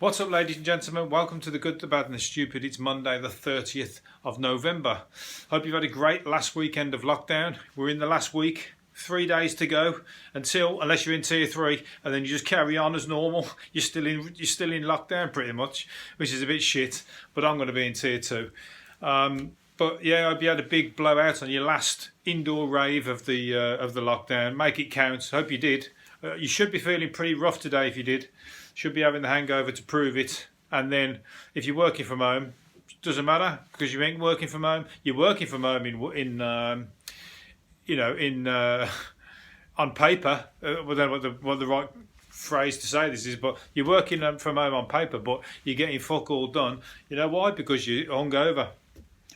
What's up, ladies and gentlemen? Welcome to the Good, the Bad and the Stupid. It's Monday the 30th of November. Hope you've had a great last weekend of lockdown. We're in the last week, 3 days to go unless you're in tier 3, and then you just carry on as normal. You're still in lockdown pretty much, which is a bit shit, but I'm going to be in tier 2. But yeah, I hope you had a big blowout on your last indoor rave of the lockdown. Make it count. Hope you did. You should be feeling pretty rough today if you did. Should be having the hangover to prove it. And then if you're working from home, doesn't matter because you ain't working from home. You're working from home on paper. I don't know what the right phrase to say this is, but you're working from home on paper, but you're getting fuck all done. You know why? Because you're hungover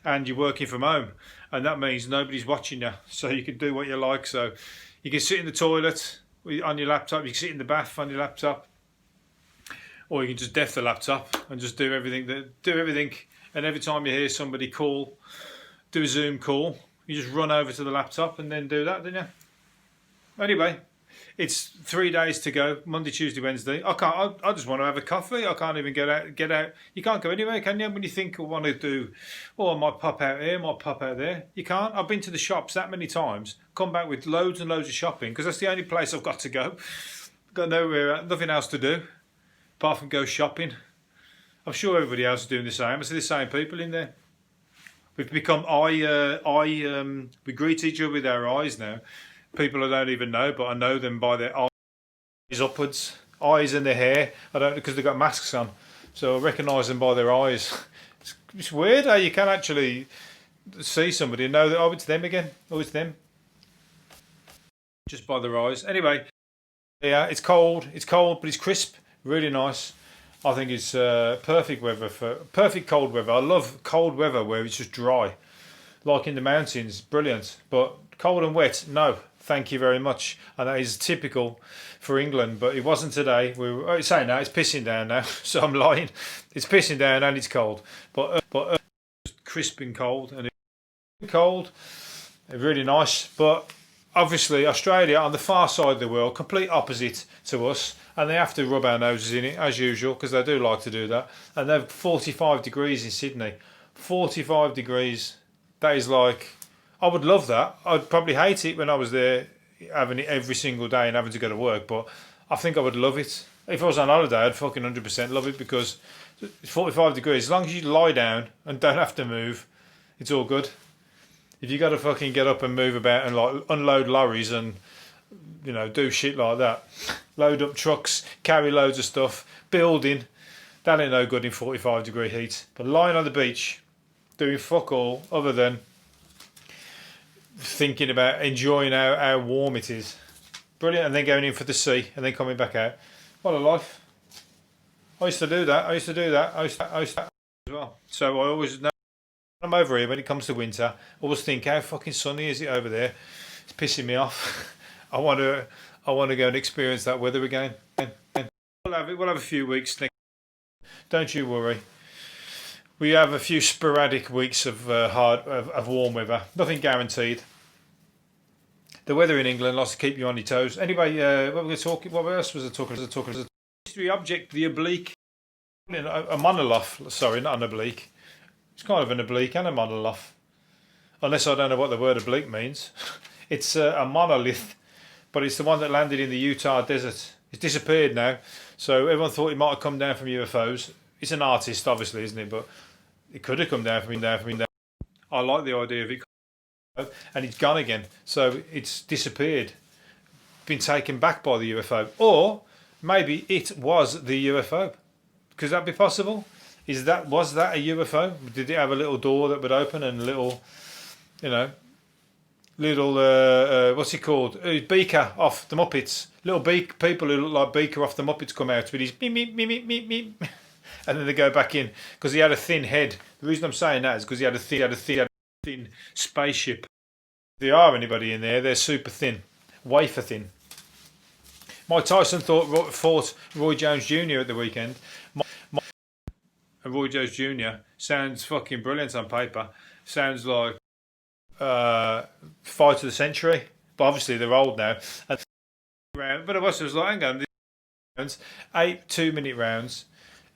and you're working from home, and that means nobody's watching you, so you can do what you like. So you can sit in the toilet on your laptop, you can sit in the bath on your laptop, or you can just def the laptop and just do everything. And every time you hear somebody call, do a Zoom call, you just run over to the laptop and then do that, don't you? Anyway, it's 3 days to go. Monday, Tuesday, Wednesday. I just want to have a coffee. I can't even get out. You can't go anywhere, can you? When you think I want to do, I might pop out here, might pop out there. You can't. I've been to the shops that many times, come back with loads and loads of shopping because that's the only place I've got to go. Got nowhere, nothing else to do apart from go shopping. I'm sure everybody else is doing the same. I see the same people in there. We've become we greet each other with our eyes now. People I don't even know, but I know them by their eyes upwards, eyes and their hair. I don't, because they've got masks on, so I recognise them by their eyes. It's weird how you can actually see somebody and know that it's them again. It's them, just by their eyes. Anyway, yeah, it's cold, but it's crisp, really nice. I think it's perfect cold weather. I love cold weather where it's just dry, like in the mountains, brilliant. But cold and wet, no. Thank you very much. And that is typical for England, but it wasn't today. It's saying now it's pissing down now, so I'm lying. It's pissing down and it's cold, but crisp and cold, and it's cold, really nice. But obviously Australia on the far side of the world, complete opposite to us, and they have to rub our noses in it as usual because they do like to do that. And they've 45 degrees in Sydney. 45 degrees. That is like, I would love that. I'd probably hate it when I was there, having it every single day and having to go to work. But I think I would love it. If I was on holiday, I'd fucking 100% love it because it's 45 degrees. As long as you lie down and don't have to move, it's all good. If you got to fucking get up and move about and like unload lorries and do shit like that, load up trucks, carry loads of stuff, building, that ain't no good in 45 degree heat. But lying on the beach, doing fuck all other than thinking about enjoying how warm it is. Brilliant. And then going in for the sea and then coming back out. What a life. I used to do that. I used to do that as well. So I always know I'm over here when it comes to winter. I always think, how fucking sunny is it over there? It's pissing me off. I want to go and experience that weather again. We'll have a few weeks. Don't you worry. We have a few sporadic weeks of warm weather. Nothing guaranteed. The weather in England likes to keep you on your toes. Anyway, what else was I talking? History object, the oblique, a monolith. Sorry, not an oblique. It's kind of an oblique and a monolith. Unless I don't know what the word oblique means. It's a monolith, but it's the one that landed in the Utah desert. It's disappeared now, so everyone thought it might have come down from UFOs. It's an artist, obviously, isn't it? But it could have come down from down. I like the idea of it, and it's gone again. So it's disappeared, been taken back by the UFO, or maybe it was the UFO. Could that be possible? Was that a UFO? Did it have a little door that would open and a little, what's it called? Beaker off the Muppets. Little people who look like Beaker off the Muppets come out with his meep, meep, meep, meep, meep, meep. And then they go back in because he had a thin head. The reason I'm saying that is because he had a thin spaceship. If there are anybody in there, they're super thin, wafer thin. Mike Tyson fought Roy Jones Jr. at the weekend. And Roy Jones Jr. sounds fucking brilliant on paper. Sounds like fight of the century, but obviously they're old now. But it was like, hang on, 8 2-minute rounds.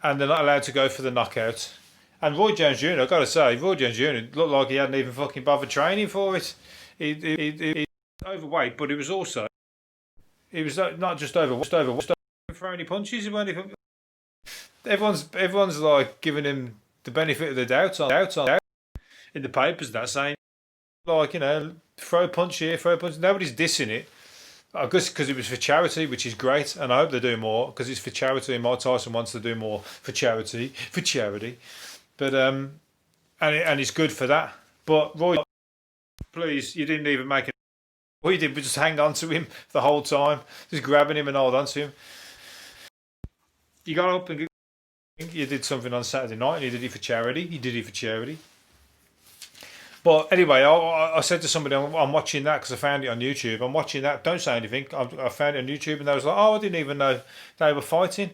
and they're not allowed to go for the knockout. And Roy Jones Jr., I've got to say, Roy Jones Jr. looked like he hadn't even fucking bothered training for it. He was overweight, but he was not just overweight, throwing any punches. He weren't even, everyone's like giving him the benefit of the doubt in the papers, that saying, like, you know, throw a punch here, throw a punch. Nobody's dissing it. I guess because it was for charity, which is great, and I hope they do more because it's for charity. And Mike Tyson wants to do more for charity. But and it's good for that. But Roy, please, you didn't even make it. All you did was just hang on to him the whole time, just grabbing him and hold on to him. You got up and you did something on Saturday night, and you did it for charity. But anyway, I said to somebody, I'm watching that because I found it on YouTube. I'm watching that. Don't say anything. I found it on YouTube, and they was like, "Oh, I didn't even know they were fighting."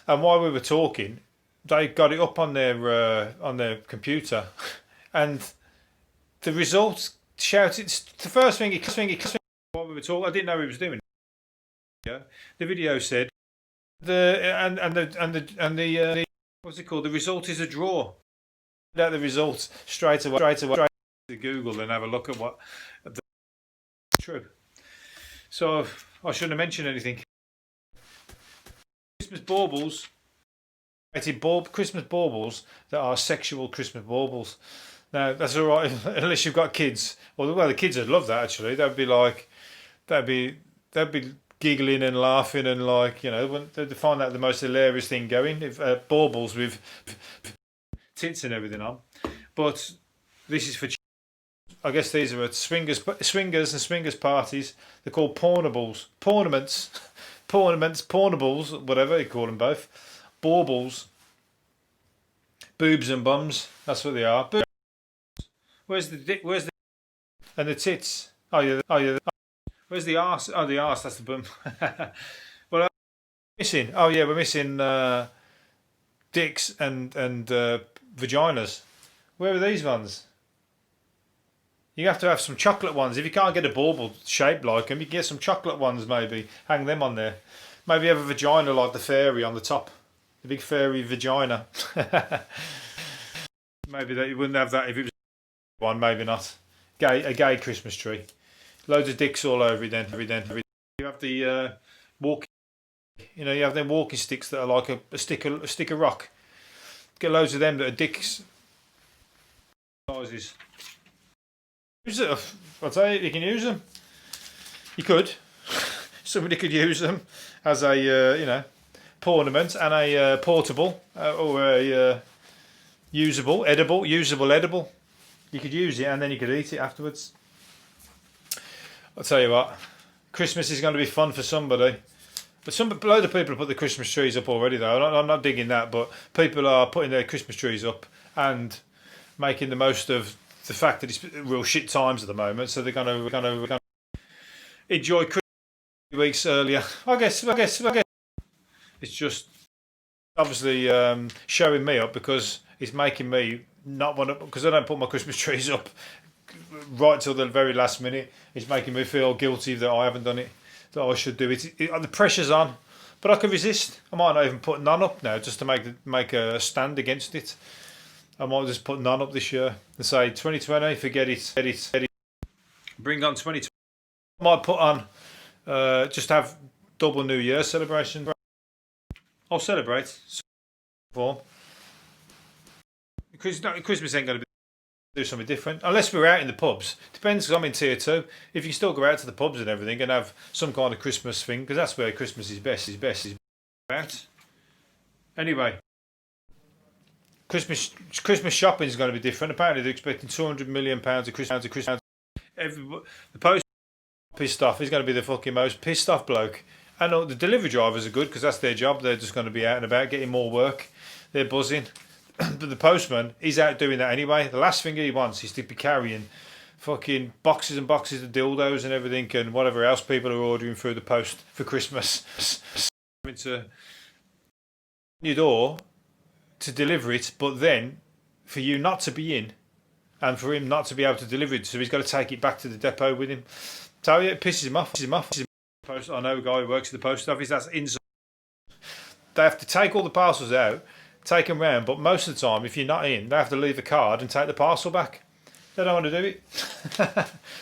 And while we were talking, they got it up on their computer, and the results shouted. The first thing while we were talking, I didn't know he was doing. Yeah, the video said the what's it called? The result is a draw. Out the results straight away to Google and have a look at what the true. So I shouldn't have mentioned anything. Christmas baubles. Christmas baubles that are sexual Christmas baubles. Now that's all right unless you've got kids. Well, the kids would love that actually. They'd be giggling and laughing and like, you know, they'd find that the most hilarious thing going. If baubles with tits and everything on. But this is for, I guess these are at swingers and swingers parties. They're called pornables, pornables, whatever you call them both. Baubles, boobs and bums. That's what they are. Where's the dick? Where's the and the tits? Oh yeah. Where's the arse? Oh, the arse. That's the bum. Well, missing. Oh yeah, we're missing dicks and vaginas. Where are these ones? You have to have some chocolate ones. If you can't get a bauble shaped like them, you can get some chocolate ones maybe. Hang them on there. Maybe have a vagina like the fairy on the top. The big fairy vagina. Maybe that you wouldn't have that if it was one, maybe not. A gay Christmas tree. Loads of dicks all over it then. You have the walking, you know, you have them walking sticks that are like a stick of rock. Get loads of them that are dicks sizes. I'll tell you, you can use them. You could. Somebody could use them as a you know, ornament and a portable or a usable edible. You could use it and then you could eat it afterwards. I'll tell you what, Christmas is going to be fun for somebody. But a load of people have put the Christmas trees up already though. I'm not digging that, but people are putting their Christmas trees up and making the most of the fact that it's real shit times at the moment. So they're going to enjoy Christmas weeks earlier. I guess it's just obviously showing me up because it's making me not want to, because I don't put my Christmas trees up right till the very last minute. It's making me feel guilty that I haven't done it, that I should do it. The pressure's on, but I can resist. I might not even put none up now just to make a stand against it. I might just put none up this year and say 2020, forget it. Bring on 2020. I might put on just have double New Year celebration. I'll celebrate. Christmas ain't going to be do something different unless we're out in the pubs. Depends, because I'm in tier 2. If you still go out to the pubs and everything and have some kind of Christmas thing, because that's where Christmas is best. Out. Anyway, Christmas shopping is going to be different. Apparently they're expecting £200 million of Christmas. The post pissed off. He's going to be the fucking most pissed off bloke. And the delivery drivers are good because that's their job. They're just going to be out and about getting more work. They're buzzing. But the postman, he's out doing that anyway. The last thing he wants is to be carrying fucking boxes and boxes of dildos and everything and whatever else people are ordering through the post for Christmas. To your door to deliver it, but then for you not to be in and for him not to be able to deliver it, so he's got to take it back to the depot with him. Tell you, it pisses him off. I know a guy who works at the post office. That's insane. They have to take all the parcels out, take them round, but most of the time, if you're not in, they have to leave a card and take the parcel back. They don't want to do it.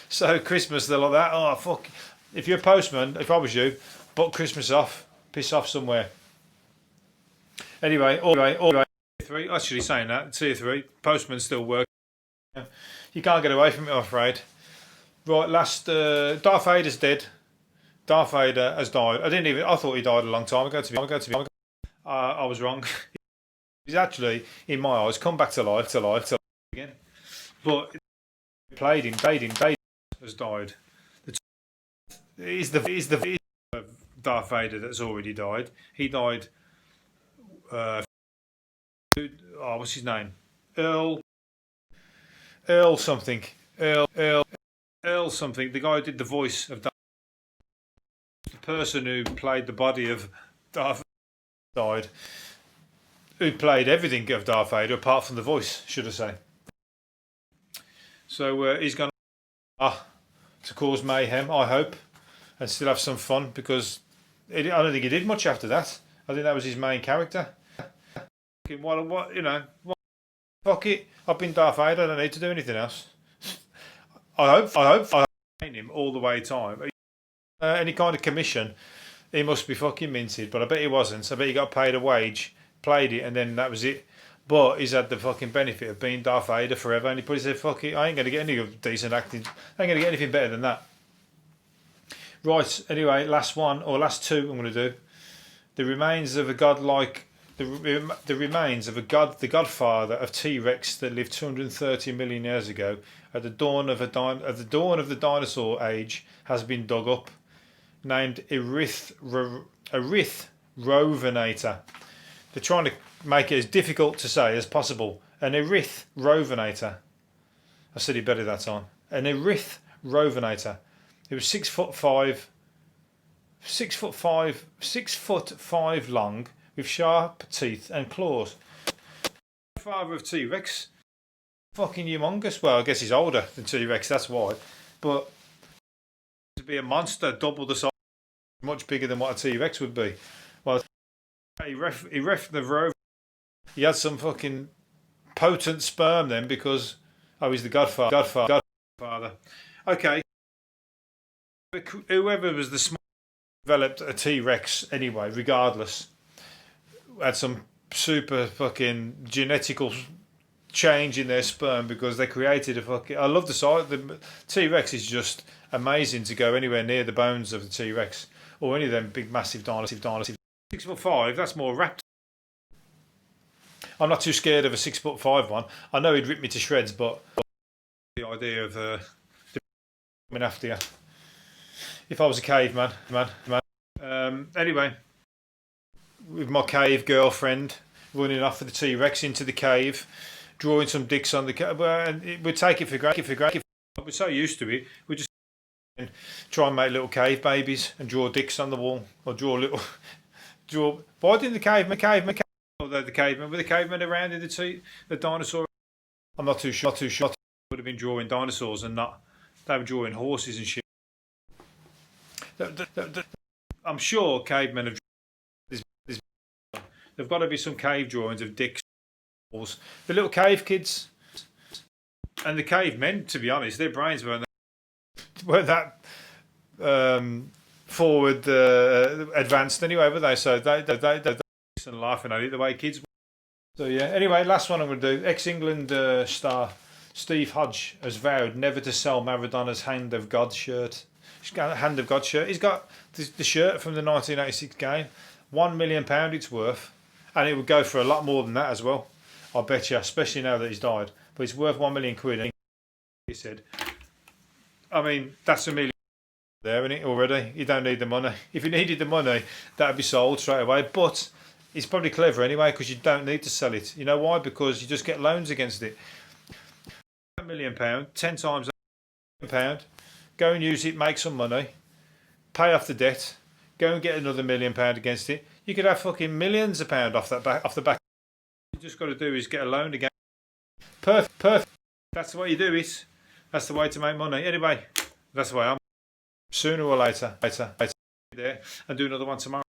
So Christmas, they're like that. Oh, fuck. If you're a postman, if I was you, book Christmas off. Piss off somewhere. Anyway, all right. Three. Actually, saying that, tier 3, postman still work. You can't get away from it, I'm afraid. Right, last, Darth Vader's dead. Darth Vader has died. I thought he died a long time ago. I was wrong. He's actually, in my eyes, come back to life again. But played him, has died. He's the Darth Vader that's already died. He died. What's his name? Earl something. Earl something. The guy who did the voice of Darth. The person who played the body of Darth Vader died. Who played everything of Darth Vader apart from the voice, should I say? So he's going to cause mayhem, I hope, and still have some fun, because I don't think he did much after that. I think that was his main character. Fuck it. I've been Darth Vader. I don't need to do anything else. I hope him all the way time. Any kind of commission, he must be fucking minted. But I bet he wasn't. I bet he got paid a wage, played it, and then that was it. But he's had the fucking benefit of being Darth Vader forever, and he probably said, "Fuck it, I ain't gonna get any decent acting. I ain't gonna get anything better than that." Right. Anyway, last two. I'm gonna do the remains of a godlike. The remains of the godfather of T-Rex that lived 230 million years ago at the dawn of the dinosaur age has been dug up, named Erythrovanator. They're trying to make it as difficult to say as possible. An Erythrovanator. I said it better that time. An Erythrovanator. It was 6 foot 5 long, with sharp teeth and claws. Father of T-Rex, fucking humongous. Well, I guess he's older than T-Rex, that's why. But to be a monster, double the size, much bigger than what a T-Rex would be. Well, he ref the rover. He had some fucking potent sperm then, because he's the godfather. Okay. Whoever was the small developed a T-Rex anyway, regardless. Had some super fucking genetical change in their sperm, because they created a fucking. I love the size. The T-Rex is just amazing to go anywhere near the bones of the T-Rex or any of them big massive dinosaurs. 6'5", that's more raptor. I'm not too scared of a 6'5" one. I know he'd rip me to shreds, but the idea of coming after you. If I was a caveman, anyway. With my cave girlfriend running off with the T-Rex into the cave, drawing some dicks on the cave, and we'd take it for granted. We're so used to it, we just try and make little cave babies and draw dicks on the wall, or draw. Why didn't the caveman? Although the cavemen around in the dinosaur. I'm not too sure. Would have been drawing dinosaurs and not. They were drawing horses and shit. I'm sure cavemen have. There've got to be some cave drawings of dicks, the little cave kids, and the cavemen. To be honest, their brains weren't that forward advanced anyway, were they? So they and laughing at it the way kids. So yeah. Anyway, last one I'm going to do. Ex-England star Steve Hodge has vowed never to sell Maradona's Hand of God shirt. He's got a Hand of God shirt. He's got the shirt from the 1986 game. £1 million it's worth. And it would go for a lot more than that as well, I bet you, especially now that he's died. But it's worth £1 million, he said. I mean, that's $1 million there, isn't it, already? You don't need the money. If you needed the money, that would be sold straight away. But it's probably clever anyway, because you don't need to sell it. You know why? Because you just get loans against it. £1 million, 10 times £1 million. Go and use it, make some money, pay off the debt, go and get another £1 million against it. You could have fucking millions of pounds off the back. You just got to do is get a loan again. Perfect. That's the way you do it. That's the way to make money. Anyway, that's the way I'm. Sooner or later, there, and do another one tomorrow.